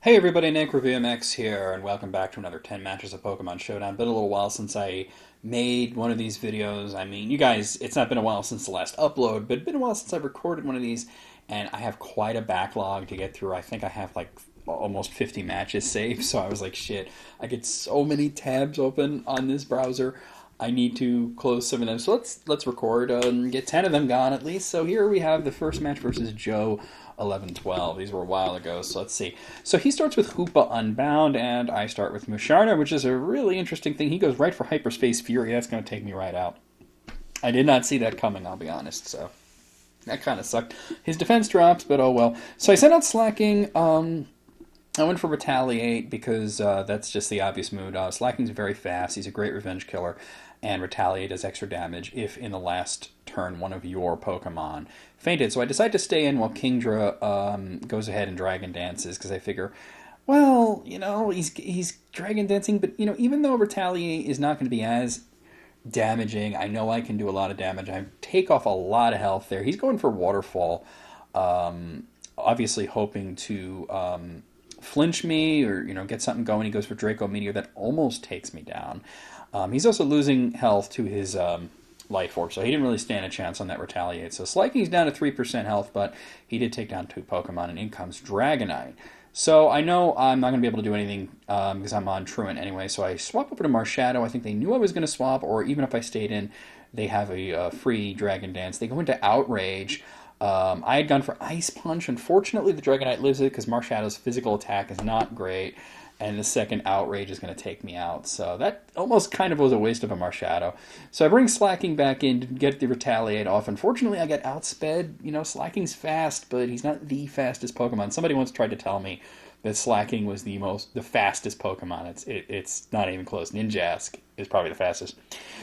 Hey everybody, Nick ReviewMX here, and welcome back to another 10 matches of Pokemon Showdown. Been a little while since I made one of these videos. I mean, you guys, it's not been a while since the last upload, but it's been a while since I've recorded one of these, and I have quite a backlog to get through. I think I have like almost 50 matches saved, so I was like, shit, I get so many tabs open on this browser. I need to close some of them. So let's record and get 10 of them gone at least. So here we have the first match versus Joe 11-12. These were a while ago, so let's see. So he starts with Hoopa Unbound, and I start with Musharna, which is a really interesting thing. He goes right for Hyperspace Fury. That's going to take me right out. I did not see that coming, I'll be honest, so that kind of sucked. His defense drops, but oh well. So I sent out Slacking. I went for Retaliate because that's just the obvious mood. Slacking's very fast. He's a great revenge killer. And Retaliate does extra damage if in the last turn one of your Pokemon fainted. So I decide to stay in while Kingdra goes ahead and Dragon Dances because I figure, well, he's Dragon Dancing, but even though Retaliate is not going to be as damaging, I know I can do a lot of damage. I take off a lot of health there. He's going for Waterfall, obviously hoping to flinch me or get something going. He goes for Draco Meteor that almost takes me down. He's also losing health to his Life Orb, so he didn't really stand a chance on that Retaliate. So Sliking's down to 3% health, but he did take down 2 Pokemon, and in comes Dragonite. So I know I'm not going to be able to do anything because I'm on Truant anyway, so I swap over to Marshadow. I think they knew I was going to swap, or even if I stayed in, they have a free Dragon Dance. They go into Outrage. I had gone for Ice Punch. Unfortunately, the Dragonite lives it because Marshadow's physical attack is not great, and the second Outrage is going to take me out. So that almost kind of was a waste of a Marshadow. So I bring Slacking back in to get the Retaliate off. Unfortunately, I get outsped. Slacking's fast, but he's not the fastest Pokemon. Somebody once tried to tell me that Slacking was the fastest Pokemon. It's not even close. Ninjask is probably the fastest.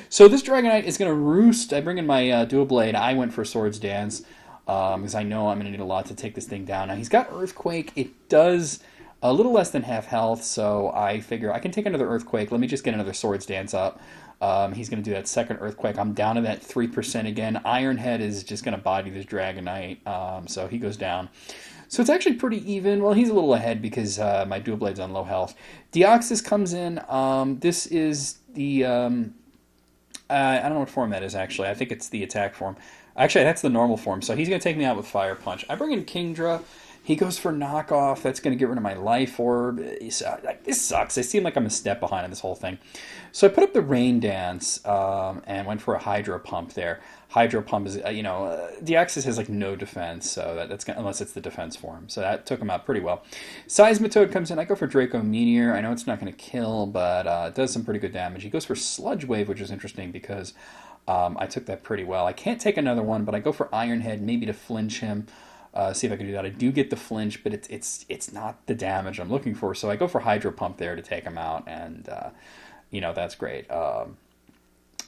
So this Dragonite is going to roost. I bring in my Dual Blade. I went for Swords Dance because I know I'm going to need a lot to take this thing down. Now he's got Earthquake. It does a little less than half health, so I figure I can take another Earthquake. Let me just get another Swords Dance up. He's going to do that second Earthquake. I'm down to that 3% again. Iron Head is just going to body this Dragonite, so he goes down. So it's actually pretty even. Well, he's a little ahead because my Dual Blade's on low health. Deoxys comes in. This is the... I don't know what form that is, actually. I think it's the attack form. Actually, that's the normal form, so he's going to take me out with Fire Punch. I bring in Kingdra. He goes for Knockoff. That's going to get rid of my Life Orb. This sucks. I seem like I'm a step behind on this whole thing. So I put up the Rain Dance and went for a Hydro Pump there. Hydro Pump is, Deoxys has like no defense, so that's gonna, unless it's the defense form. So that took him out pretty well. Seismitoad comes in. I go for Draco Meteor. I know it's not going to kill, but it does some pretty good damage. He goes for Sludge Wave, which is interesting because I took that pretty well. I can't take another one, but I go for Iron Head, maybe to flinch him. See if I can do that. I do get the flinch, but it's not the damage I'm looking for. So I go for Hydro Pump there to take him out, and that's great.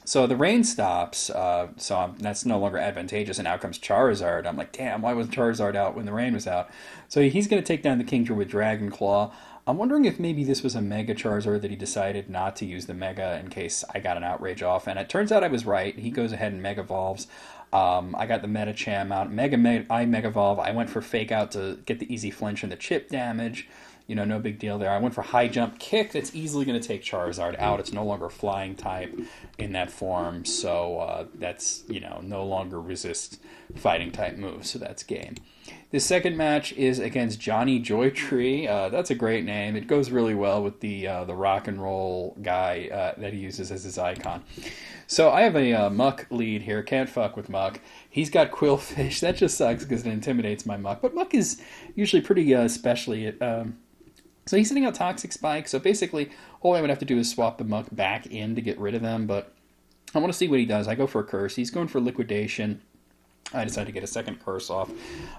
So the rain stops, so that's no longer advantageous, and out comes Charizard. I'm like, damn, why wasn't Charizard out when the rain was out? So he's going to take down the Kingdra with Dragon Claw. I'm wondering if maybe this was a Mega Charizard that he decided not to use the Mega in case I got an Outrage off, and it turns out I was right. He goes ahead and Mega Evolves. I got the Medicham out. I Mega Evolve. I went for Fake Out to get the easy flinch and the chip damage. No big deal there. I went for High Jump Kick. That's easily going to take Charizard out. It's no longer Flying type in that form, so that's, no longer resist Fighting type moves, so that's game. The second match is against Johnny Joytree. That's a great name. It goes really well with the rock and roll guy that he uses as his icon. So I have a Muck lead here. Can't fuck with Muck. He's got Quillfish. That just sucks because it intimidates my Muck. But Muck is usually pretty specially at... So he's sending out Toxic Spike. So basically, all I would have to do is swap the Muck back in to get rid of them. But I want to see what he does. I go for a Curse. He's going for Liquidation. I decided to get a second Curse off.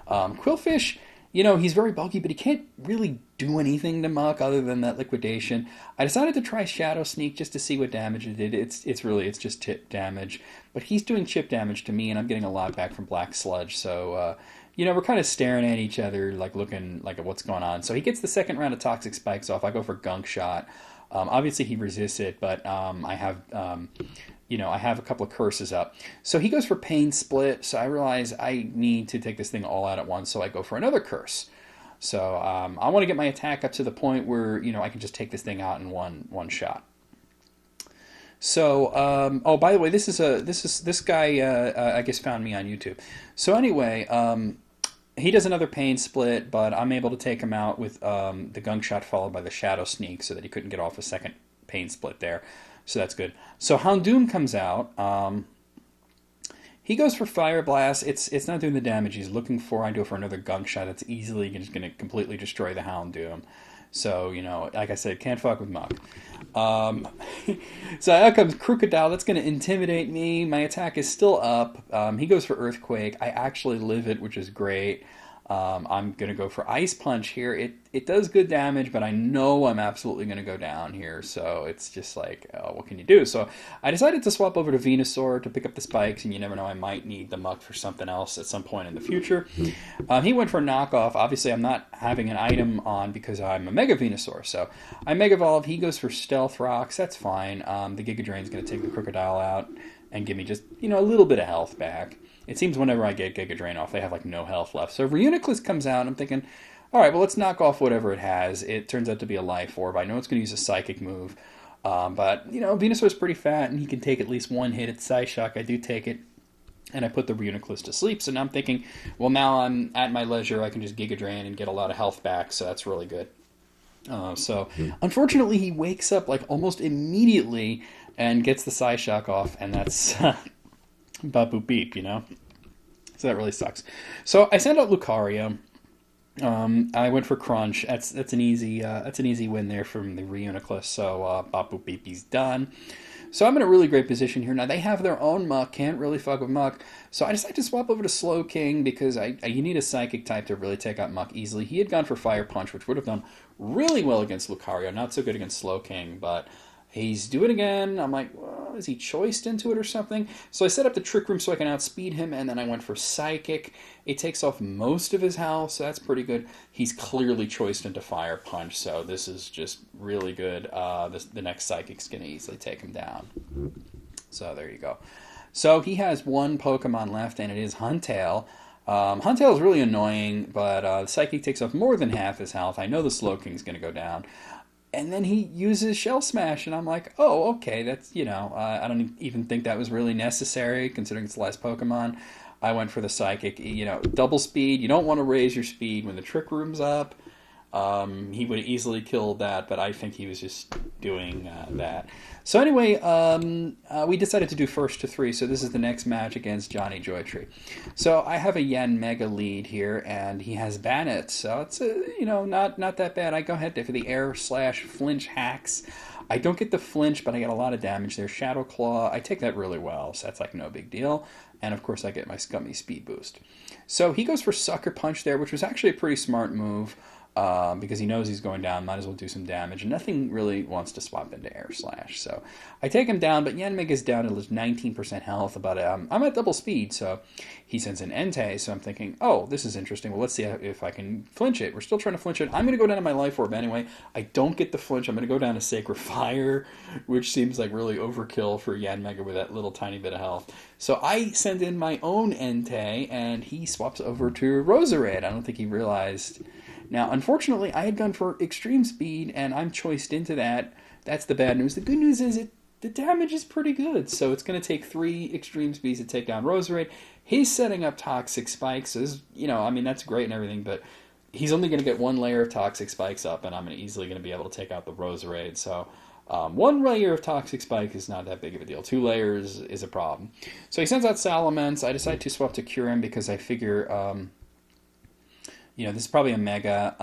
Quillfish, he's very bulky, but he can't really do anything to Muck other than that Liquidation. I decided to try Shadow Sneak just to see what damage it did. It's just chip damage. But he's doing chip damage to me, and I'm getting a lot back from Black Sludge. So, we're kind of staring at each other, like looking like at what's going on. So he gets the second round of Toxic Spikes off. I go for Gunk Shot. Obviously he resists it, but I have a couple of curses up. So he goes for Pain Split. So I realize I need to take this thing all out at once. So I go for another curse. So I want to get my attack up to the point where, you know, I can just take this thing out in one shot. So, oh, by the way, this guy I guess found me on YouTube. So anyway, he does another pain split, but I'm able to take him out with the gunk shot followed by the shadow sneak, so that he couldn't get off a second pain split there. So that's good. So Houndoom comes out. He goes for Fire Blast. It's not doing the damage he's looking for. I go for another gunk shot. That's easily just going to completely destroy the Houndoom. So, you know, like I said, can't fuck with Muck. So out comes Crocodile. That's going to intimidate me. My attack is still up. He goes for Earthquake. I actually live it, which is great. I'm going to go for Ice Punch here. It does good damage, but I know I'm absolutely going to go down here. So it's just like, oh, what can you do? So I decided to swap over to Venusaur to pick up the spikes, and you never know, I might need the Muck for something else at some point in the future. He went for a knockoff. Obviously, I'm not having an item on because I'm a Mega Venusaur. So I Mega Evolve. He goes for Stealth Rocks. That's fine. The Giga Drain's going to take the Crocodile out and give me just, you know, a little bit of health back. It seems whenever I get Giga Drain off, they have like no health left. So Reuniclus comes out, and I'm thinking, all right, well, let's knock off whatever it has. It turns out to be a Life Orb. I know it's going to use a Psychic move, but, you know, Venusaur's pretty fat, and he can take at least one hit at Psyshock. I do take it, and I put the Reuniclus to sleep. So now I'm thinking, well, now I'm at my leisure. I can just Giga Drain and get a lot of health back, so that's really good. Unfortunately, he wakes up like almost immediately and gets the Psyshock off, and that's... Bop boop beep, you know? So that really sucks. So I sent out Lucario. I went for Crunch. That's an easy win there from the Reuniclus. So Bop boop beep, he's done. So I'm in a really great position here. Now they have their own Muck, can't really fuck with Muck. So I decided to swap over to Slow King because you need a Psychic type to really take out Muck easily. He had gone for Fire Punch, which would have done really well against Lucario. Not so good against Slow King, but he's doing it again. I'm like, well, is he choiced into it or something? So I set up the Trick Room so I can outspeed him, and then I went for Psychic. It takes off most of his health, so that's pretty good. He's clearly choiced into Fire Punch, so this is just really good. The next Psychic's going to easily take him down. So there you go. So he has one Pokemon left, and it is Huntail. Huntail is really annoying, but Psychic takes off more than half his health. I know the Slow King's going to go down. And then he uses Shell Smash, and I'm like, oh, okay, that's, you know, I don't even think that was really necessary, considering it's the last Pokemon. I went for the Psychic, you know, double speed. You don't want to raise your speed when the Trick Room's up. He would have easily killed that, but I think he was just doing that. So anyway, we decided to do first to 3, so this is the next match against Johnny Joytree. So I have a Yen Mega lead here, and he has Bannet, so it's, you know, not that bad. I go ahead for the air/flinch hacks. I don't get the flinch, but I get a lot of damage there. Shadow Claw, I take that really well, so that's like no big deal. And of course I get my Scummy Speed Boost. So he goes for Sucker Punch there, which was actually a pretty smart move. Because he knows he's going down, might as well do some damage, and nothing really wants to swap into Air Slash. So I take him down, but Yanmega is down to 19% health, but I'm at double speed, so he sends an Entei, so I'm thinking, oh, this is interesting. Well, let's see if I can flinch it. We're still trying to flinch it. I'm going to go down to my Life Orb anyway. I don't get the flinch. I'm going to go down to Sacred Fire, which seems like really overkill for Yanmega with that little tiny bit of health. So I send in my own Entei, and he swaps over to Roserade. I don't think he realized... Now, unfortunately, I had gone for extreme speed, and I'm choiced into that. That's the bad news. The good news is the damage is pretty good, so it's going to take 3 extreme speeds to take down Roserade. He's setting up Toxic Spikes, so you know, I mean, that's great and everything, but he's only going to get 1 layer of Toxic Spikes up, and I'm easily going to be able to take out the Roserade. So 1 layer of Toxic Spike is not that big of a deal. 2 layers is a problem. So he sends out Salamence. I decide to swap to Kyurem because I figure... you know, this is probably a Mega.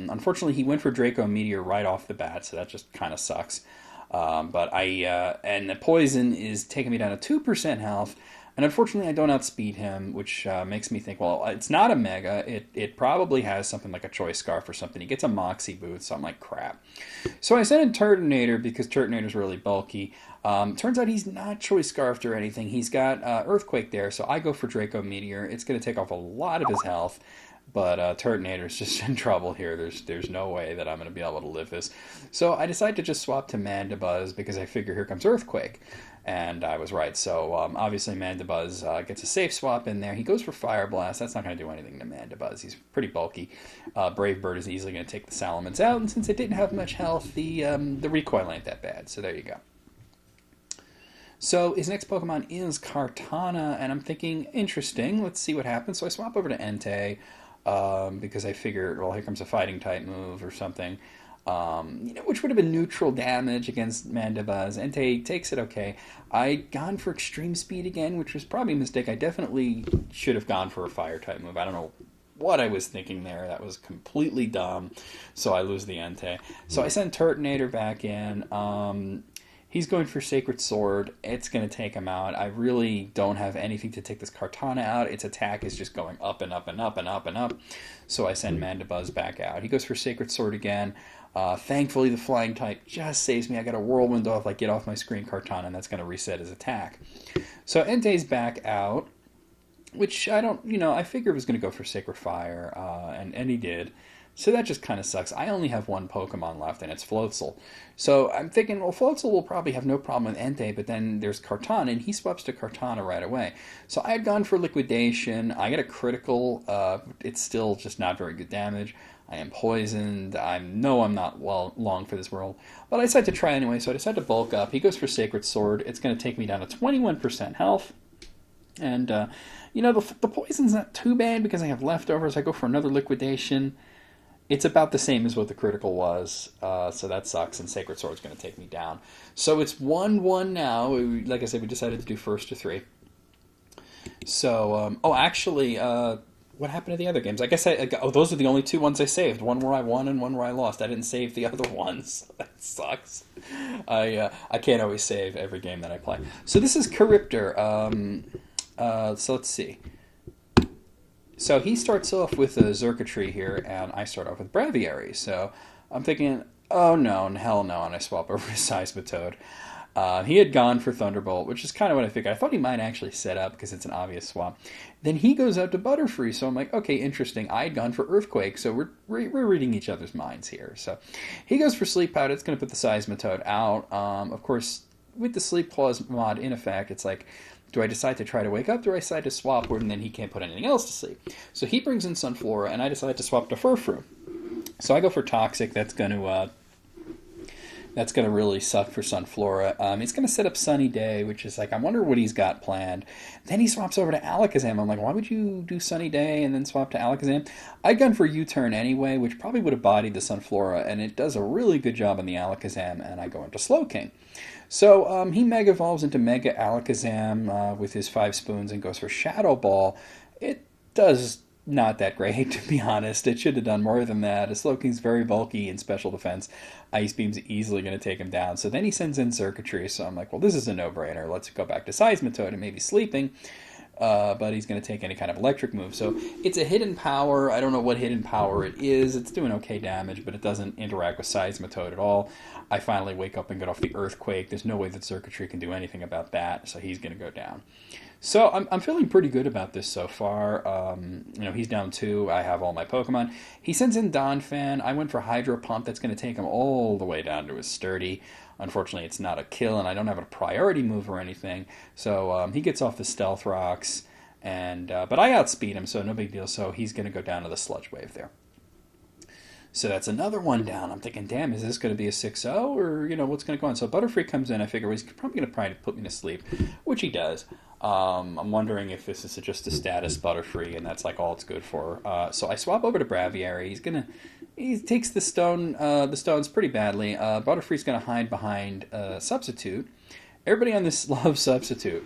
Unfortunately, he went for Draco Meteor right off the bat, so that just kind of sucks. But and the Poison is taking me down to 2% health, and unfortunately I don't outspeed him, which makes me think, well, it's not a Mega. It probably has something like a Choice Scarf or something. He gets a Moxie Boost, so I'm like, crap. So I sent in Turtonator because Turtonator's really bulky. Turns out he's not Choice Scarfed or anything. He's got Earthquake there, so I go for Draco Meteor. It's going to take off a lot of his health. But Turtonator's just in trouble here. There's no way that I'm going to be able to live this. So I decided to just swap to Mandibuzz because I figure here comes Earthquake. and I was right. So obviously Mandibuzz gets a safe swap in there. He goes for Fire Blast. That's not going to do anything to Mandibuzz. He's pretty bulky. Brave Bird is easily going to take the Salamence out, and since it didn't have much health, the recoil ain't that bad. So there you go. So his next Pokemon is Kartana, and I'm thinking, interesting, let's see what happens. So I swap over to Entei, because I figured, well, here comes a fighting type move or something, which would have been neutral damage against Mandibuzz. Entei takes it okay. I'd gone for Extreme Speed again, which was probably a mistake. I definitely should have gone for a fire type move. I don't know what I was thinking there. That was completely dumb. So I lose the Entei. So I send Turtonator back in. He's going for Sacred Sword. It's going to take him out. I really don't have anything to take this Kartana out. Its attack is just going up and up and up and up and up. So I send Mandibuzz back out. He goes for Sacred Sword again. Thankfully, the Flying type just saves me. I got a Whirlwind off, like, get off my screen, Kartana, and that's going to reset his attack. So Entei's back out, which I don't, I figured was going to go for Sacred Fire, and he did. So that just kind of sucks. I only have one Pokemon left, and it's Floatzel. So I'm thinking, well, Floatzel will probably have no problem with Entei, but then there's Kartana, and he swaps to Kartana right away. So I had gone for Liquidation. I get a critical. It's still just not very good damage. I am poisoned. I know I'm not long for this world. But I decided to try anyway, so I decided to bulk up. He goes for Sacred Sword. It's going to take me down to 21% health. And, the poison's not too bad because I have leftovers. I go for another Liquidation. It's about the same as what the critical was, so that sucks, and Sacred Sword's going to take me down. So it's 1-1 now. Like I said, we decided to do first to 3. So, what happened to the other games? I guess those are the only 2 ones I saved. One where I won and one where I lost. I didn't save the other ones. That sucks. I can't always save every game that I play. So this is Charipter. So let's see. So he starts off with a Xurkitree here, and I start off with Braviary. So I'm thinking, oh no, and hell no, and I swap over to Seismitoad. He had gone for Thunderbolt, which is kind of what I figured. I thought he might actually set up because it's an obvious swap. Then he goes out to Butterfree, so I'm like, okay, interesting. I had gone for Earthquake, so we're reading each other's minds here. So he goes for Sleep Powder. It's going to put the Seismitoad out. Of course, with the Sleep Clause mod in effect, it's like, do I decide to try to wake up? Do I decide to swap? And then he can't put anything else to sleep. So he brings in Sunflora, and I decide to swap to Furfrou. So I go for Toxic. That's going to really suck for Sunflora. He's going to set up Sunny Day, which is like, I wonder what he's got planned. Then he swaps over to Alakazam. I'm like, why would you do Sunny Day and then swap to Alakazam? I'd gone for U-Turn anyway, which probably would have bodied the Sunflora, and it does a really good job on the Alakazam, and I go into Slowking. So he Mega Evolves into Mega Alakazam with his 5 spoons and goes for Shadow Ball. It does not that great, to be honest. It should have done more than that. Slowking's very bulky in special defense. Ice Beam's easily going to take him down. So then he sends in Xurkitree. So I'm like, well, this is a no-brainer. Let's go back to Seismitoad and maybe Sleeping. But he's going to take any kind of electric move. So it's a hidden power. I don't know what hidden power it is. It's doing okay damage, but it doesn't interact with Seismitoad at all. I finally wake up and get off the Earthquake. There's no way that Xurkitree can do anything about that, so he's going to go down. So I'm feeling pretty good about this so far. He's down 2. I have all my Pokemon. He sends in Donphan. I went for Hydro Pump. That's going to take him all the way down to his Sturdy. Unfortunately, it's not a kill, and I don't have a priority move or anything. So he gets off the Stealth Rocks, but I outspeed him, so no big deal. So he's going to go down to the Sludge Wave there. So that's another one down. I'm thinking, damn, is this going to be a 6-0, or, what's going to go on? So Butterfree comes in. I figure he's probably going to put me to sleep, which he does. I'm wondering if this is just a status Butterfree, and that's like all it's good for. So I swap over to Braviary. He takes the stones pretty badly. Butterfree's going to hide behind Substitute. Everybody on this loves Substitute.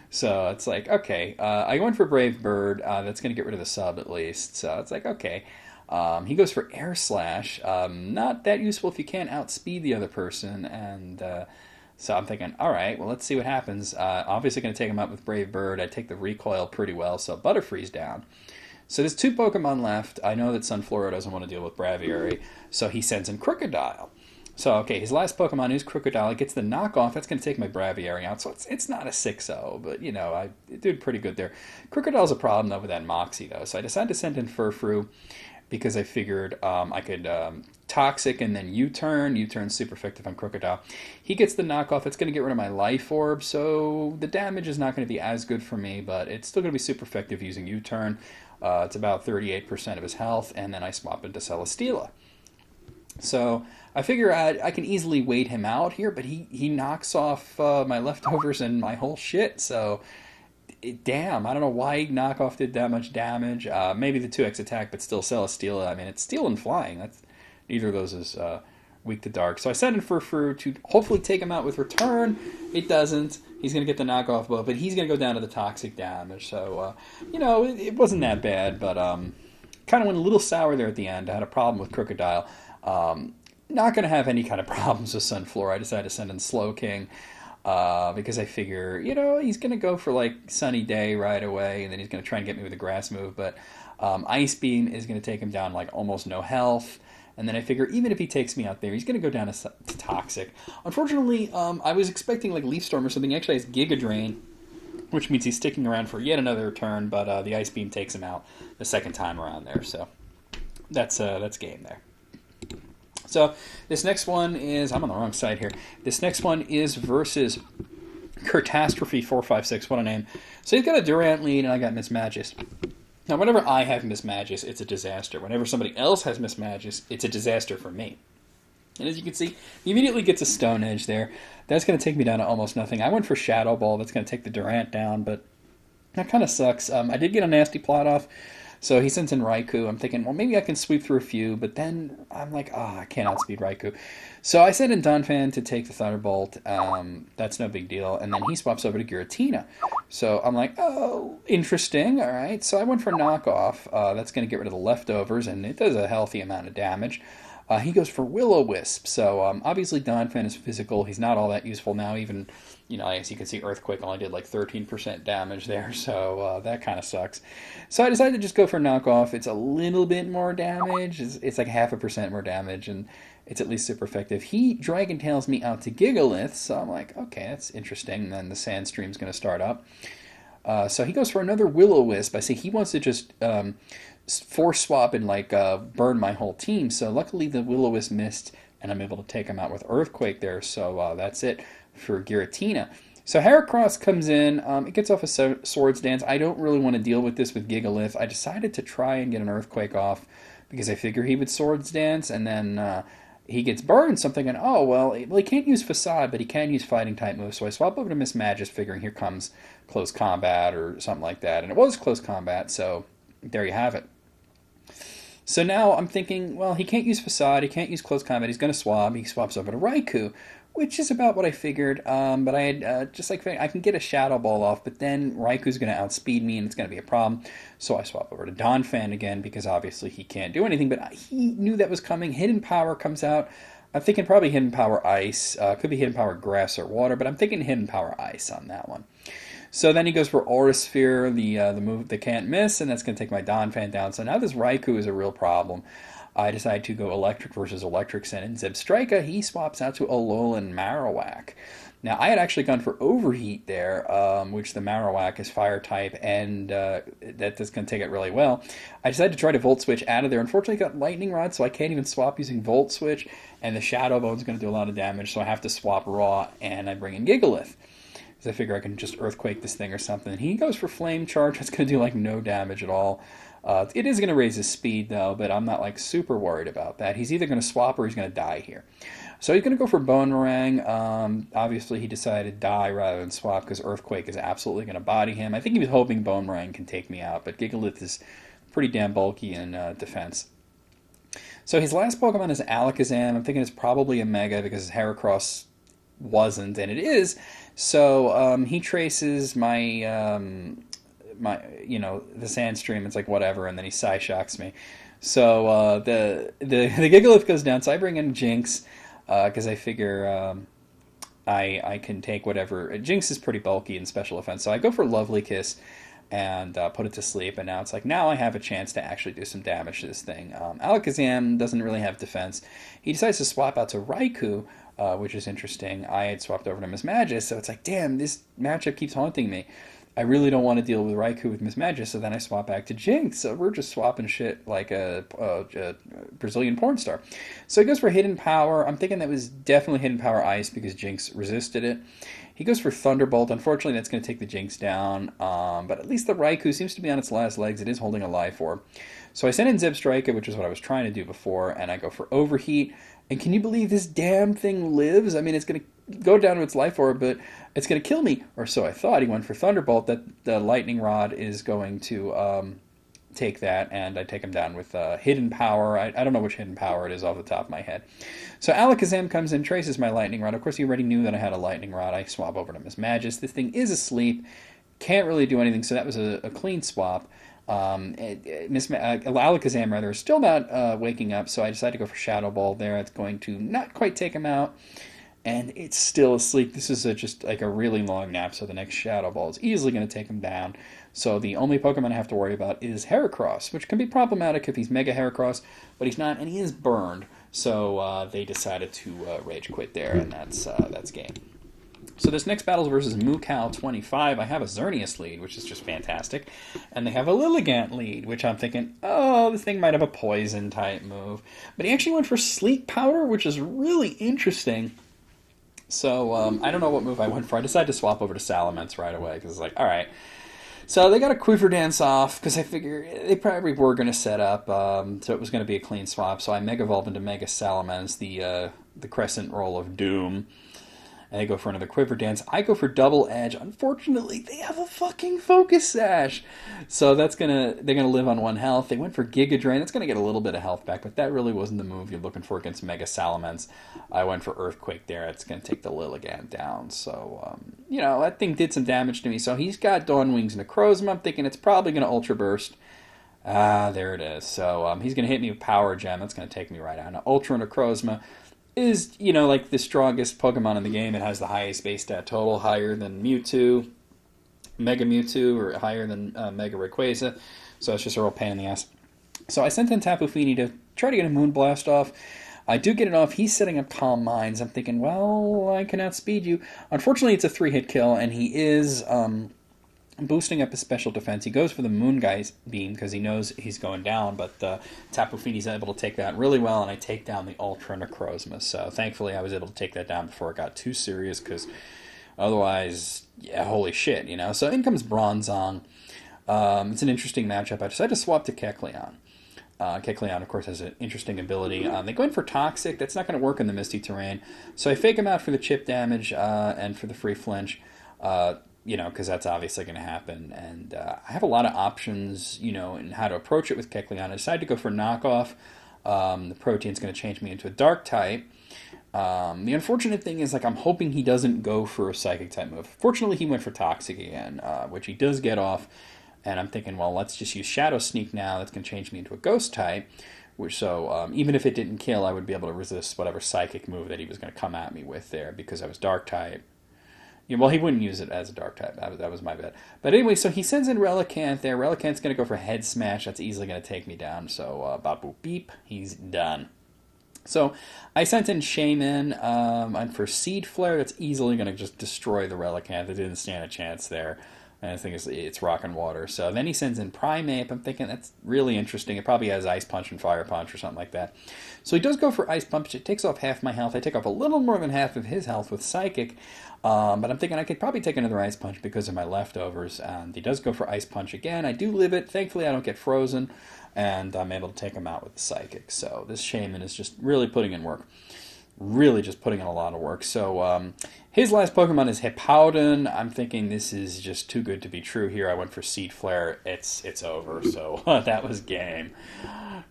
So it's like, okay. I went for Brave Bird. That's going to get rid of the sub at least. So it's like, okay. He goes for Air Slash. Not that useful if you can't outspeed the other person. And so I'm thinking, all right, well, let's see what happens. Obviously going to take him out with Brave Bird. I take the recoil pretty well, so Butterfree's down. So there's 2 Pokemon left. I know that Sunflora doesn't want to deal with Braviary, so he sends in Crocodile. So, okay, his last Pokemon is Crocodile. It gets the knockoff. That's going to take my Braviary out. So it's not a 6-0, but, I did pretty good there. Crocodile's a problem, though, with that Moxie, though. So I decided to send in Furfrou. because I figured I could Toxic and then U-turn. U-turn's super effective on Crocodile. He gets the knockoff. It's going to get rid of my Life Orb, so the damage is not going to be as good for me, but it's still going to be super effective using U-turn. It's about 38% of his health, and then I swap into Celesteela. So I figure I can easily wait him out here, but he knocks off my leftovers and my whole shit, so damn, I don't know why knockoff did that much damage. Maybe the 2x attack, but still Celesteela. I mean, it's steel and flying. Neither of those is weak to dark. So I send in Furfru to hopefully take him out with return. It doesn't. He's going to get the knockoff blow, but he's going to go down to the toxic damage. So, it wasn't that bad, but kind of went a little sour there at the end. I had a problem with Crocodile. Not going to have any kind of problems with Sunflora. I decided to send in Slow King. Because I figure, he's going to go for like Sunny Day right away, and then he's going to try and get me with a grass move, but Ice Beam is going to take him down like almost no health, and then I figure even if he takes me out there, he's going to go down to Toxic. Unfortunately, I was expecting like Leaf Storm or something. He actually has Giga Drain, which means he's sticking around for yet another turn, but the Ice Beam takes him out the second time around there, so that's game there. So this next one is, I'm on the wrong side here. This next one is versus Catastrophe 456. What a name. So he's got a Durant lead, and I got Miss Magus. Now, whenever I have Miss Magus, it's a disaster. Whenever somebody else has Miss Magus, it's a disaster for me. And as you can see, he immediately gets a Stone Edge there. That's going to take me down to almost nothing. I went for Shadow Ball. That's going to take the Durant down, but that kind of sucks. I did get a nasty plot off. So he sends in Raikou. I'm thinking, well, maybe I can sweep through a few, but then I'm like, I can't outspeed Raikou. So I sent in Donphan to take the Thunderbolt. That's no big deal. And then he swaps over to Giratina. So I'm like, oh, interesting. All right. So I went for Knockoff. That's going to get rid of the leftovers, and it does a healthy amount of damage. He goes for Will-O-Wisp. So obviously Donphan is physical. He's not all that useful now. Even, as you can see, Earthquake only did like 13% damage there. So that kind of sucks. So I decided to just go for Knockoff. It's a little bit more damage. It's like 0.5% more damage, and it's at least super effective. He Dragon Tails me out to Gigalith. So I'm like, okay, that's interesting. And then the Sandstream's going to start up. So he goes for another Will-O-Wisp. I say he wants to just force swap and burn my whole team. So luckily the Will-O-Wisp missed, and I'm able to take him out with Earthquake there. So that's it for Giratina. So Heracross comes in. It gets off a Swords Dance. I don't really want to deal with this with Gigalith. I decided to try and get an Earthquake off because I figure he would Swords Dance, and then he gets burned. So I'm thinking, he can't use Facade, but he can use Fighting type moves. So I swap over to Miss Magus, figuring here comes Close Combat or something like that. And it was Close Combat, so there you have it. So now I'm thinking, well, he can't use Facade, he can't use Close Combat, he's going to swap. He swaps over to Raikou, which is about what I figured. But I had I can get a Shadow Ball off, but then Raikou's going to outspeed me, and it's going to be a problem. So I swap over to Donphan again, because obviously he can't do anything, but he knew that was coming. Hidden Power comes out. I'm thinking probably Hidden Power Ice. Could be Hidden Power Grass or Water, but I'm thinking Hidden Power Ice on that one. So then he goes for Aura Sphere, the move that can't miss, and that's going to take my Donphan down. So now this Raikou is a real problem. I decide to go Electric versus Electric, send in Zebstrika. He swaps out to Alolan Marowak. Now, I had actually gone for Overheat there, which the Marowak is Fire type, and that's going to take it really well. I decided to try to Volt Switch out of there. Unfortunately, I got Lightning Rod, so I can't even swap using Volt Switch, and the Shadow Bone is going to do a lot of damage, so I have to swap Raw, and I bring in Gigalith. So I figure I can just Earthquake this thing or something. He goes for Flame Charge. That's going to do like no damage at all. It is going to raise his speed though, but I'm not like super worried about that. He's either going to swap or he's going to die here. So he's going to go for Boomerang. Obviously he decided die rather than swap because Earthquake is absolutely going to body him. I think he was hoping Boomerang can take me out, but Gigalith is pretty damn bulky in defense. So his last Pokemon is Alakazam. I'm thinking it's probably a Mega because Heracross wasn't, and it is. So he traces my the Sandstream. It's like whatever, and then he Psyshocks me. So the Gigalith goes down. So I bring in Jinx because I figure I can take whatever. Jinx is pretty bulky in special offense, so I go for Lovely Kiss and put it to sleep. And now it's like now I have a chance to actually do some damage to this thing. Alakazam doesn't really have defense. He decides to swap out to Raikou. Which is interesting. I had swapped over to Miss Magus, so it's like, damn, this matchup keeps haunting me. I really don't want to deal with Raikou with Miss Magic, so then I swap back to Jinx. So we're just swapping shit like a Brazilian porn star. So he goes for Hidden Power. I'm thinking that was definitely Hidden Power Ice because Jinx resisted it. He goes for Thunderbolt. Unfortunately, that's going to take the Jinx down. But at least the Raikou seems to be on its last legs. It is holding a Life Orb. So I send in Zebstrika, which is what I was trying to do before, and I go for Overheat. And can you believe this damn thing lives? I mean, it's going to go down to its Life Orb, but it's going to kill me. Or so I thought. He went for Thunderbolt. That the Lightning Rod is going to take that, and I take him down with Hidden Power. I don't know which Hidden Power it is off the top of my head. So Alakazam comes in, traces my Lightning Rod. Of course, he already knew that I had a Lightning Rod. I swap over to Miss Magic. This thing is asleep. Can't really do anything, so that was a clean swap. Alakazam rather is still not waking up, so I decided to go for Shadow Ball there. It's going to not quite take him out, and it's still asleep. This is just like a really long nap, so the next Shadow Ball is easily going to take him down. So the only Pokemon I have to worry about is Heracross, which can be problematic if he's Mega Heracross, but he's not, and he is burned. So they decided to Rage Quit there, and that's game. So this next battle is versus Mukau 25. I have a Xerneas lead, which is just fantastic. And they have a Lilligant lead, which I'm thinking, oh, this thing might have a poison-type move. But he actually went for Sleep Powder, which is really interesting. So I don't know what move I went for. I decided to swap over to Salamence right away, because it's like, all right. So they got a Quiver Dance off, because I figure they probably were going to set up, so it was going to be a clean swap. So I Mega Evolve into Mega Salamence, the Crescent Roll of Doom. And they go for another Quiver Dance. I go for Double Edge. Unfortunately, they have a fucking Focus Sash. So they're gonna live on 1 health. They went for Giga Drain. That's gonna get a little bit of health back, but that really wasn't the move you're looking for against Mega Salamence. I went for Earthquake there. It's gonna take the Lilligant down. So that thing did some damage to me. So he's got Dawn Wings Necrozma. I'm thinking it's probably gonna Ultra Burst. There it is. So he's gonna hit me with Power Gem. That's gonna take me right out. Now Ultra Necrozma is, like the strongest Pokemon in the game. It has the highest base stat total, higher than Mewtwo, Mega Mewtwo, or higher than Mega Rayquaza. So it's just a real pain in the ass. So I sent in Tapu Fini to try to get a Moonblast off. I do get it off. He's setting up Calm Minds. I'm thinking, well, I can outspeed you. Unfortunately, it's a 3-hit kill, and he is boosting up his special defense. He goes for the Moongeist Beam because he knows he's going down, but Tapu Fini's able to take that really well, and I take down the Ultra Necrozma. So thankfully I was able to take that down before it got too serious, because otherwise, yeah, holy shit, So in comes Bronzong. It's an interesting matchup. I decided to swap to Kecleon. Kecleon, of course, has an interesting ability. They go in for Toxic. That's not going to work in the Misty Terrain. So I fake him out for the chip damage and for the free flinch. Because that's obviously going to happen. And I have a lot of options, in how to approach it with Kecleon. I decided to go for Knockoff. The Protein's going to change me into a Dark type. The unfortunate thing is, I'm hoping he doesn't go for a Psychic type move. Fortunately, he went for Toxic again, which he does get off. And I'm thinking, well, let's just use Shadow Sneak now. That's going to change me into a Ghost type. Even if it didn't kill, I would be able to resist whatever Psychic move that he was going to come at me with there, because I was Dark type. Yeah, well, he wouldn't use it as a Dark type. That was my bet. But anyway, so he sends in Relicanth there. Relicanth's going to go for Head Smash. That's easily going to take me down. So, bop, boop, beep. He's done. So, I sent in Shaman. And for Seed Flare, that's easily going to just destroy the Relicanth. It didn't stand a chance there. And I think it's Rock and Water. So then he sends in Primeape. I'm thinking that's really interesting. It probably has Ice Punch and Fire Punch or something like that. So he does go for Ice Punch. It takes off half my health. I take off a little more than half of his health with Psychic. But I'm thinking I could probably take another Ice Punch because of my leftovers. And he does go for Ice Punch again. I do live it. Thankfully, I don't get frozen. And I'm able to take him out with the Psychic. So this Shaman is just really putting in work. Really just putting in a lot of work. So his last Pokemon is Hippowdon. I'm thinking this is just too good to be true here. I went for Seed Flare. It's over. So that was game.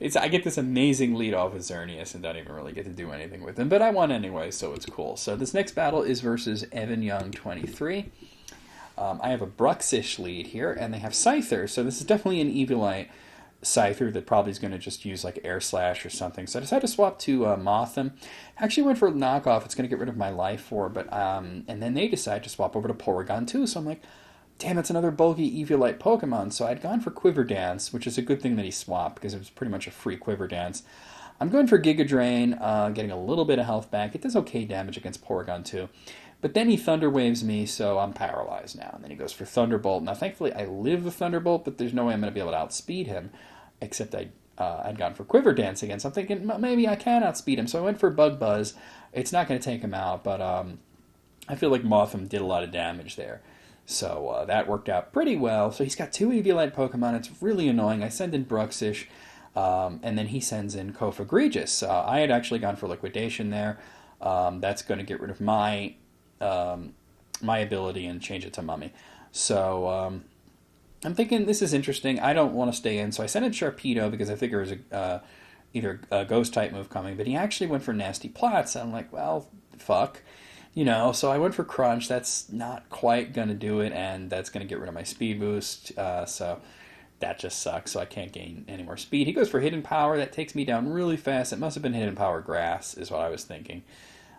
I get this amazing lead off of Xerneas and don't even really get to do anything with him. But I won anyway, so it's cool. So this next battle is versus Evan Young 23. I have a Bruxish lead here, and they have Scyther. So this is definitely an Eviolite Scyther that probably is going to just use like Air Slash or something. So I decided to swap to Mothim. Actually went for a Knockoff. It's going to get rid of my Life Orb, but and then they decide to swap over to Porygon 2. So I'm like, damn, it's another bulky Eviolite Pokemon. So I'd gone for Quiver Dance, which is a good thing that he swapped because it was pretty much a free Quiver Dance. I'm going for Giga Drain, getting a little bit of health back. It does okay damage against Porygon 2. But then he Thunder Waves me, so I'm paralyzed now. And then he goes for Thunderbolt. Now, thankfully, I live the Thunderbolt, but there's no way I'm going to be able to outspeed him, except I'd gone for Quiver Dance again. So I'm thinking maybe I can outspeed him. So I went for Bug Buzz. It's not going to take him out, but I feel like Mothim did a lot of damage there. So that worked out pretty well. So he's got 2 Eviolite Pokemon. It's really annoying. I send in Bruxish, and then he sends in Cofagrigus. I had actually gone for Liquidation there. That's going to get rid of my ability and change it to Mummy. So I'm thinking this is interesting. I don't want to stay in, so I sent in Sharpedo because I figure it was either a Ghost-type move coming, but he actually went for Nasty Plots, and I'm like, well, fuck. So I went for Crunch. That's not quite going to do it, and that's going to get rid of my speed boost. So that just sucks, so I can't gain any more speed. He goes for Hidden Power. That takes me down really fast. It must have been Hidden Power Grass is what I was thinking.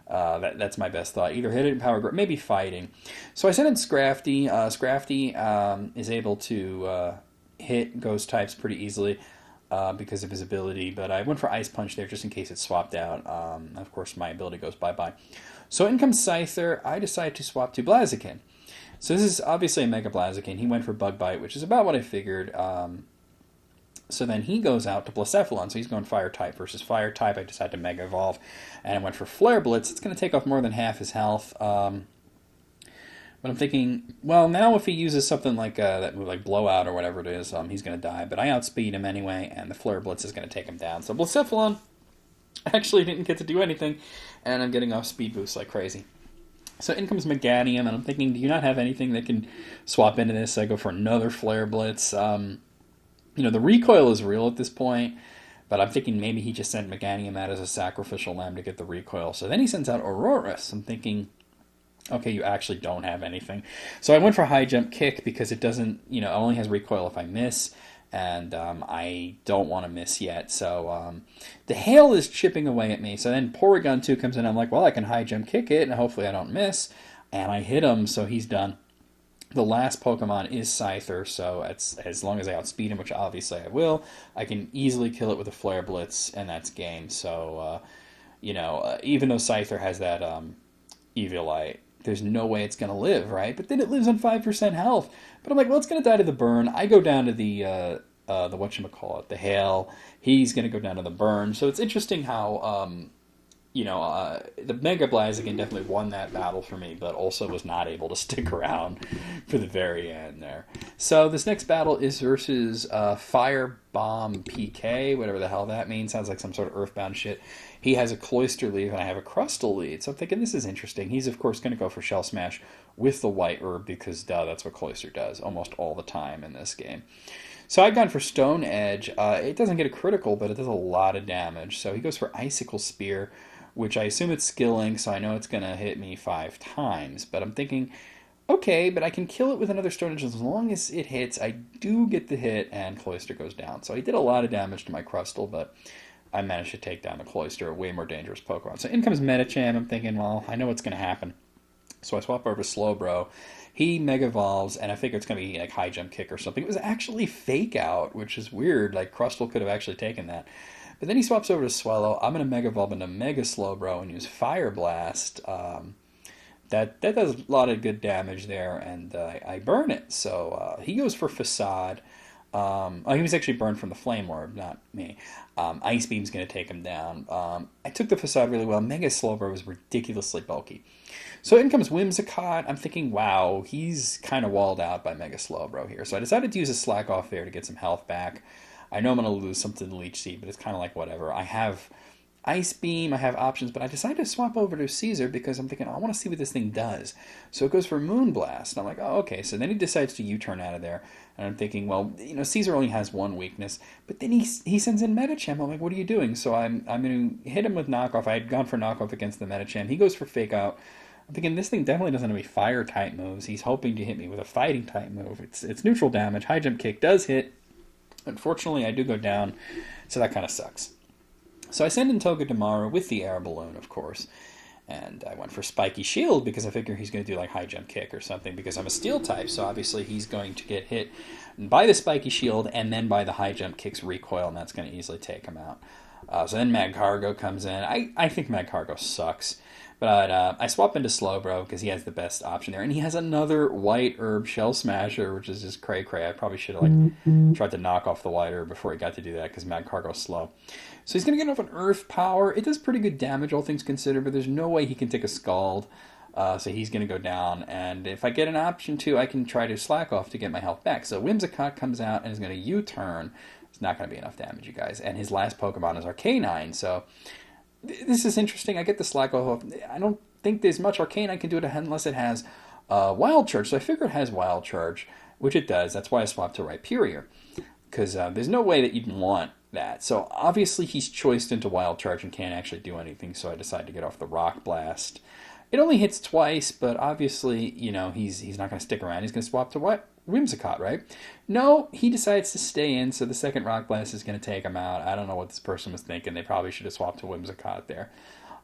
That's my best thought. Either Hidden Power, maybe Fighting. So I sent in Scrafty. Scrafty is able to hit Ghost types pretty easily because of his ability, but I went for Ice Punch there just in case it swapped out. Of course, my ability goes bye-bye. So in comes Scyther. I decide to swap to Blaziken. So this is obviously a Mega Blaziken. He went for Bug Bite, which is about what I figured. So then he goes out to Blacephalon. So he's going Fire-type versus Fire-type. I decided to Mega Evolve, and I went for Flare Blitz. It's going to take off more than half his health. But I'm thinking, well, now if he uses something like that move, like Blowout or whatever it is, he's going to die. But I outspeed him anyway, and the Flare Blitz is going to take him down. So Blacephalon actually didn't get to do anything, and I'm getting off speed boosts like crazy. So in comes Meganium, and I'm thinking, do you not have anything that can swap into this? I go for another Flare Blitz. The recoil is real at this point, but I'm thinking maybe he just sent Meganium out as a sacrificial lamb to get the recoil. So then he sends out Aurorus. I'm thinking, okay, you actually don't have anything. So I went for High Jump Kick because it doesn't, it only has recoil if I miss, and I don't want to miss yet. So the hail is chipping away at me. So then Porygon 2 comes in. I'm like, well, I can High Jump Kick it, and hopefully I don't miss. And I hit him, so he's done. The last Pokemon is Scyther, so as long as I outspeed him, which obviously I will, I can easily kill it with a Flare Blitz, and that's game. So, even though Scyther has that Eviolite, there's no way it's going to live, right? But then it lives on 5% health. But I'm like, well, it's going to die to the burn. I go down to the whatchamacallit, the hail. He's going to go down to the burn. So it's interesting how, the Mega Blaziken definitely won that battle for me, but also was not able to stick around for the very end there. So this next battle is versus Fire Bomb PK, whatever the hell that means. Sounds like some sort of Earthbound shit. He has a Cloyster lead, and I have a Crustal lead. So I'm thinking this is interesting. He's, of course, going to go for Shell Smash with the White Herb because, that's what Cloyster does almost all the time in this game. So I've gone for Stone Edge. It doesn't get a critical, but it does a lot of damage. So he goes for Icicle Spear, which I assume it's skilling, so I know it's going to hit me 5 times. But I'm thinking, okay, but I can kill it with another Stone Edge as long as it hits. I do get the hit, and Cloyster goes down. So he did a lot of damage to my Crustal, but I managed to take down the Cloyster, a way more dangerous Pokemon. So in comes Medicham. I'm thinking, well, I know what's going to happen. So I swap over to Slowbro. He Mega Evolves, and I figure it's going to be like High Jump Kick or something. It was actually Fake Out, which is weird. Like, Crustal could have actually taken that. But then he swaps over to Swallow. I'm going to Mega Evolve into Mega Slowbro and use Fire Blast. That does a lot of good damage there, and I burn it. So he goes for Facade. He was actually burned from the Flame Orb, not me. Ice Beam's going to take him down. I took the Facade really well. Mega Slowbro was ridiculously bulky. So in comes Whimsicott. I'm thinking, wow, he's kind of walled out by Mega Slowbro here. So I decided to use a Slack Off there to get some health back. I know I'm going to lose something to Leech Seed, but it's kind of like whatever. I have Ice Beam, I have options, but I decided to swap over to Caesar because I'm thinking, I want to see what this thing does. So it goes for Moonblast. And I'm like, oh, okay. So then he decides to U-turn out of there. And I'm thinking, well, Caesar only has one weakness. But then he sends in Medicham. I'm like, what are you doing? So I'm going to hit him with Knockoff. I had gone for Knockoff against the Medicham. He goes for Fake Out. I'm thinking this thing definitely doesn't have any Fire-type moves. He's hoping to hit me with a Fighting-type move. It's neutral damage. High Jump Kick does hit. Unfortunately, I do go down, so that kind of sucks. So I send in Togedemaru with the Air Balloon, of course, and I went for Spiky Shield because I figure he's going to do like High Jump Kick or something because I'm a Steel type, so obviously he's going to get hit by the Spiky Shield and then by the High Jump Kick's recoil, and that's going to easily take him out. So then Magcargo comes in. I think Magcargo sucks. But I swap into Slowbro because he has the best option there. And he has another White Herb Shell Smasher, which is just cray-cray. I probably should have tried to knock off the White Herb before he got to do that because Magcargo's slow. So he's going to get off an Earth Power. It does pretty good damage, all things considered, but there's no way he can take a Scald. So he's going to go down. And if I get an option to, I can try to slack off to get my health back. So Whimsicott comes out and is going to U-turn. It's not going to be enough damage, you guys. And his last Pokemon is Arcanine, so this is interesting. I get the slack off. I don't think there's much Arcanine can do it unless it has Wild Charge. So I figure it has Wild Charge, which it does. That's why I swapped to Rhyperior, because there's no way that you'd want that. So obviously he's choiced into Wild Charge and can't actually do anything, so I decided to get off the Rock Blast. It only hits twice, but obviously, you know, he's not going to stick around. He's going to swap to what? Whimsicott, right? No, he decides to stay in, so the second Rock Blast is going to take him out. I don't know what this person was thinking. They probably should have swapped to Whimsicott there,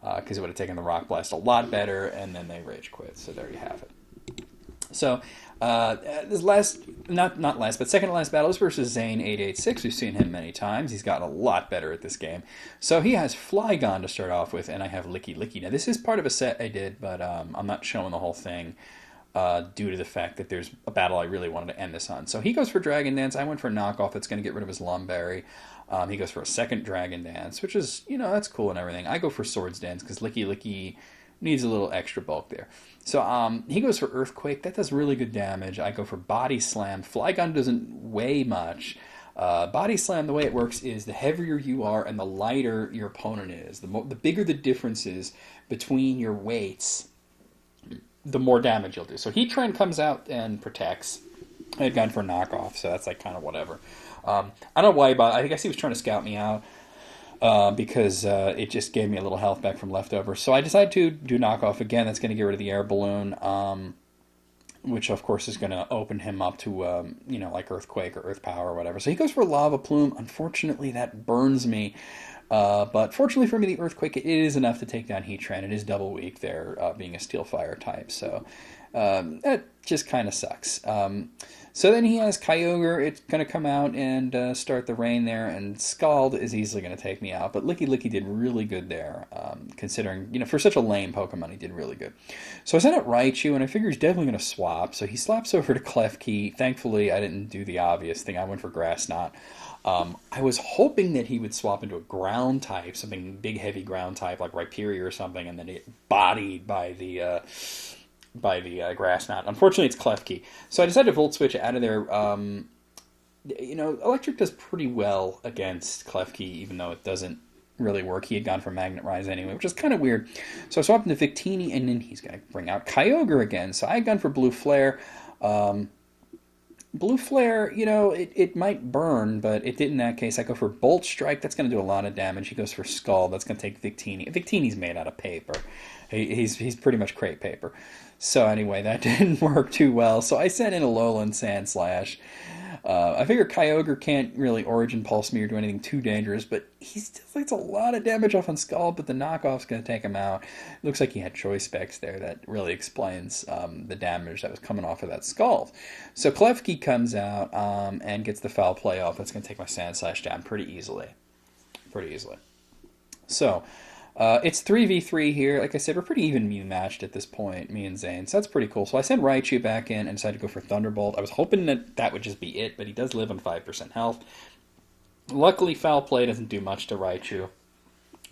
because it would have taken the Rock Blast a lot better, and then they rage quit. So there you have it. So this not last, but second to last battle is versus Zane 886. We've seen him many times. He's gotten a lot better at this game. So he has Flygon to start off with, and I have Licky Licky. Now this is part of a set I did, but I'm not showing the whole thing. Due to the fact that there's a battle I really wanted to end this on. So he goes for Dragon Dance. I went for Knockoff. It's going to get rid of his Lumberry. He goes for a second Dragon Dance, which is, you know, that's cool and everything. I go for Swords Dance because Licky Licky needs a little extra bulk there. So he goes for Earthquake. That does really good damage. I go for Body Slam. Flygon doesn't weigh much. Body Slam, the way it works is the heavier you are and the lighter your opponent is. The bigger the difference is between your weights, the more damage you'll do. So Heatran comes out and protects. I had gone for Knockoff, so that's like kind of whatever. I don't know why he bought. I guess he was trying to scout me out because it just gave me a little health back from leftovers. So I decided to do Knockoff again. That's going to get rid of the Air Balloon, which of course is going to open him up to you know, like Earthquake or Earth Power or whatever. So he goes for Lava Plume. Unfortunately, that burns me. But fortunately for me, the Earthquake, it is enough to take down Heatran. It is double weak there, being a Steel Fire type, so that just kind of sucks. So then he has Kyogre. It's going to come out and start the rain there, and Scald is easily going to take me out. But Licky Licky did really good there, considering, you know, for such a lame Pokemon, he did really good. So I sent out Raichu, and I figure he's definitely going to swap. So he slaps over to Klefki. Thankfully, I didn't do the obvious thing. I went for Grass Knot. I was hoping that he would swap into a ground type, something big, heavy ground type like Rhyperior or something, and then get bodied by the Grass Knot. Unfortunately, it's Klefki. So I decided to Volt Switch out of there. You know, Electric does pretty well against Klefki, even though it doesn't really work. He had gone for Magnet Rise anyway, which is kind of weird. So I swapped into Victini, and then he's going to bring out Kyogre again. So I had gone for Blue Flare. Blue Flare, you know, it might burn, but it did in that case. I go for Bolt Strike. That's going to do a lot of damage. He goes for Skull. That's going to take Victini. Victini's made out of paper. He's pretty much crepe paper. So anyway, that didn't work too well. So I sent in a Alolan Sandslash. I figure Kyogre can't really Origin Pulse me or do anything too dangerous, but he still takes a lot of damage off on Skull, but the knockoff's going to take him out. It looks like he had choice specs there that really explains the damage that was coming off of that Skull. So Klefki comes out and gets the Foul Play off. That's going to take my Sandslash down pretty easily. So it's 3v3 here. Like I said, we're pretty evenly matched at this point, me and Zane. So that's pretty cool. So I sent Raichu back in and decided to go for Thunderbolt. I was hoping that would just be it, but he does live on 5% health. Luckily, Foul Play doesn't do much to Raichu.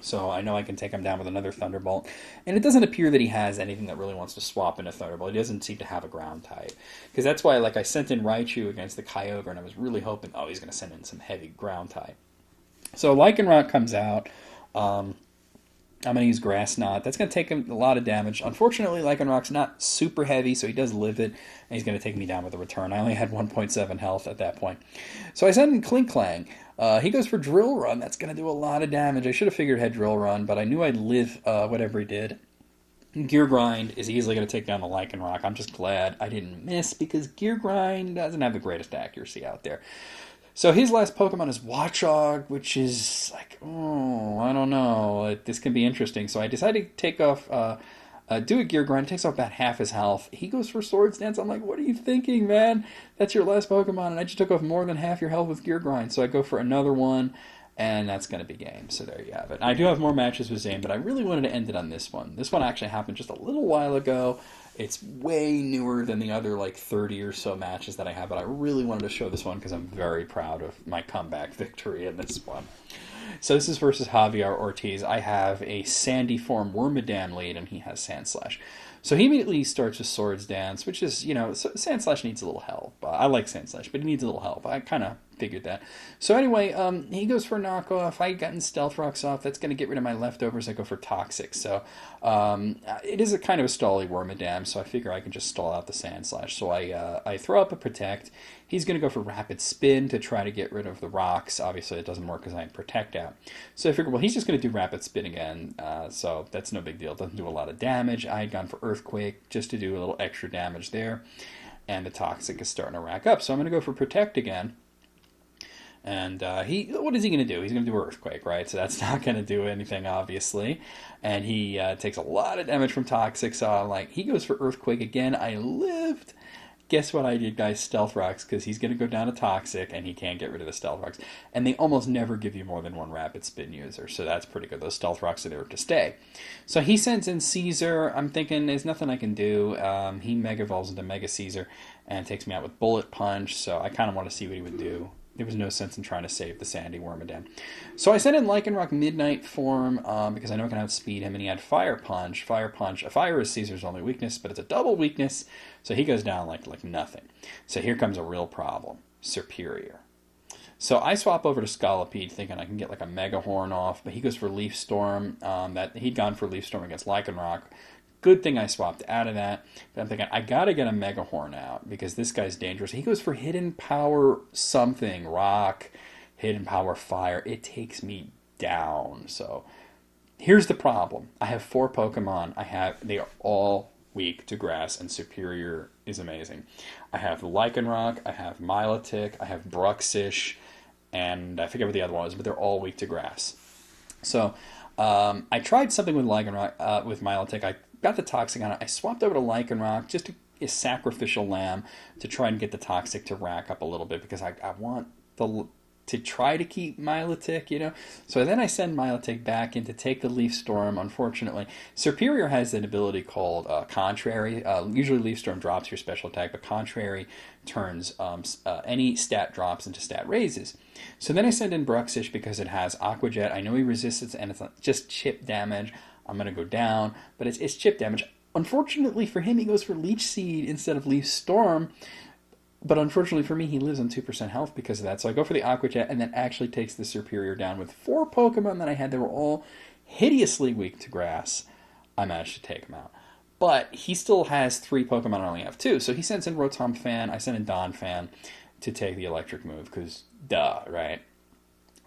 So I know I can take him down with another Thunderbolt. And it doesn't appear that he has anything that really wants to swap into Thunderbolt. He doesn't seem to have a ground type. Because that's why, like, I sent in Raichu against the Kyogre, and I was really hoping, oh, he's going to send in some heavy ground type. So Lycanroc comes out. I'm going to use Grass Knot. That's going to take him a lot of damage. Unfortunately, Lycanroc's not super heavy, so he does live it, and he's going to take me down with a return. I only had 1.7 health at that point. So I send in Clink Clang. He goes for Drill Run. That's going to do a lot of damage. I should have figured he'd Drill Run, but I knew I'd live whatever he did. Gear Grind is easily going to take down the Lycanroc. I'm just glad I didn't miss, because Gear Grind doesn't have the greatest accuracy out there. So his last Pokemon is Watchog, which is like, oh, I don't know. This can be interesting. So I decided to take off, do a Gear Grind. It takes off about half his health. He goes for Swords Dance. I'm like, what are you thinking, man? That's your last Pokemon, and I just took off more than half your health with Gear Grind. So I go for another one. And that's going to be game. So there you have it. I do have more matches with Zane, but I really wanted to end it on this one. This one actually happened just a little while ago. It's way newer than the other like 30 or so matches that I have, but I really wanted to show this one because I'm very proud of my comeback victory in this one. So this is versus Javier Ortiz. I have a Sandy form Wormadam lead, and he has Sandslash. So he immediately starts with Swords Dance, which is, Sandslash needs a little help. I like Sandslash, but he needs a little help. I kind of figured that. So anyway, he goes for knockoff. I gotten Stealth Rocks off. That's going to get rid of my leftovers. I go for Toxic. So it is a kind of a stally Wormadam, so I figure I can just stall out the Sandslash. So I throw up a Protect. He's going to go for Rapid Spin to try to get rid of the rocks. Obviously, it doesn't work because I Protect out. So I figured, well, he's just going to do Rapid Spin again, so that's no big deal. It doesn't do a lot of damage. I had gone for Earthquake just to do a little extra damage there, and the Toxic is starting to rack up. So I'm going to go for Protect again. And what is he going to do? He's going to do Earthquake, right? So that's not going to do anything, obviously. And he takes a lot of damage from Toxic, so I'm like, he goes for Earthquake again. I lived. Guess what I did, guys? Stealth Rocks, because he's going to go down to Toxic, and he can't get rid of the Stealth Rocks. And they almost never give you more than one Rapid Spin user, so that's pretty good. Those Stealth Rocks are there to stay. So he sends in Caesar. I'm thinking there's nothing I can do. He Mega Evolves into Mega Caesar and takes me out with Bullet Punch, so I kind of want to see what he would do. There was no sense in trying to save the Sandy Wormadam. So I sent in Lycanroc Midnight form because I know I can outspeed him, and he had Fire Punch. Fire Punch. Fire is Caesar's only weakness, but it's a double weakness, so he goes down like nothing. So here comes a real problem. Superior. So I swap over to Scolipede thinking I can get like a Mega Horn off, but he goes for Leaf Storm. He'd gone for Leaf Storm against Lycanroc. Good thing I swapped out of that. But I'm thinking, I got to get a Mega Horn out because this guy's dangerous. He goes for Hidden Power something. Rock, Hidden Power Fire. It takes me down. So here's the problem. I have 4 Pokemon. They are all weak to Grass, and Superior is amazing. I have Lycanroc. I have Milotic. I have Bruxish. And I forget what the other one was, but they're all weak to Grass. So I tried something with Lycanroc, with Milotic. I got the Toxic on it. I swapped over to Lycanroc just to a Sacrificial Lamb to try and get the Toxic to rack up a little bit because I want to try to keep Milotic, So then I send Milotic back in to take the Leaf Storm. Unfortunately, Superior has an ability called Contrary. Usually Leaf Storm drops your special attack, but Contrary turns any stat drops into stat raises. So then I send in Bruxish because it has Aqua Jet. I know he resists it, and it's not just chip damage. I'm going to go down, but it's chip damage. Unfortunately for him, he goes for Leech Seed instead of Leaf Storm. But unfortunately for me, he lives on 2% health because of that. So I go for the Aqua Jet, and that actually takes the Superior down with 4 Pokemon that I had. They were all hideously weak to Grass. I managed to take him out. But he still has 3 Pokemon. I only have 2. So he sends in Rotom Fan. I send in Don Fan to take the electric move because duh, right?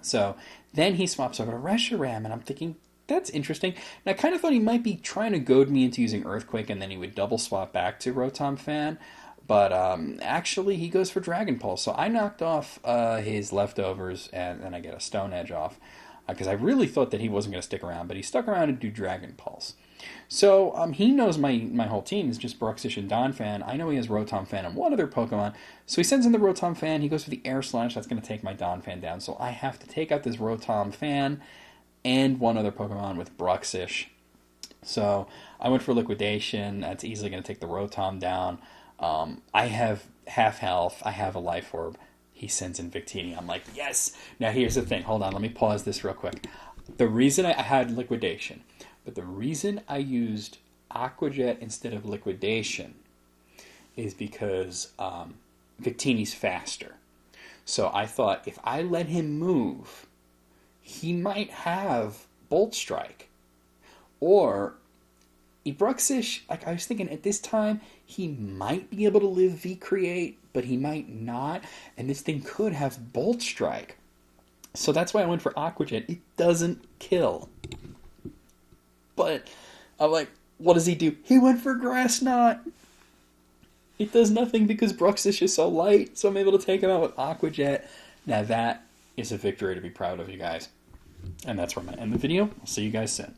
So then he swaps over to Reshiram, and I'm thinking, that's interesting. And I kind of thought he might be trying to goad me into using Earthquake, and then he would double swap back to Rotom Fan. But actually, he goes for Dragon Pulse. So I knocked off his leftovers, and then I get a Stone Edge off. Because I really thought that he wasn't going to stick around, but he stuck around to do Dragon Pulse. So he knows my whole team is just Bruxish and Donphan. I know he has Rotom Fan and one other Pokemon. So he sends in the Rotom Fan. He goes for the Air Slash. That's going to take my Donphan down. So I have to take out this Rotom Fan and one other Pokemon with Bruxish. So I went for Liquidation. That's easily going to take the Rotom down. I have half health. I have a Life Orb. He sends in Victini. I'm like, yes! Now here's the thing. Hold on. Let me pause this real quick. The reason I had Liquidation, but the reason I used Aqua Jet instead of Liquidation is because Victini's faster. So I thought if I let him move, he might have Bolt Strike. Or Bruxish, like I was thinking at this time, he might be able to live V-Create, but he might not. And this thing could have Bolt Strike. So that's why I went for Aqua Jet. It doesn't kill. But I'm like, what does he do? He went for Grass Knot. It does nothing because Bruxish is so light, so I'm able to take him out with Aqua Jet. Now that is a victory to be proud of, you guys. And that's where I'm going to end the video. I'll see you guys soon.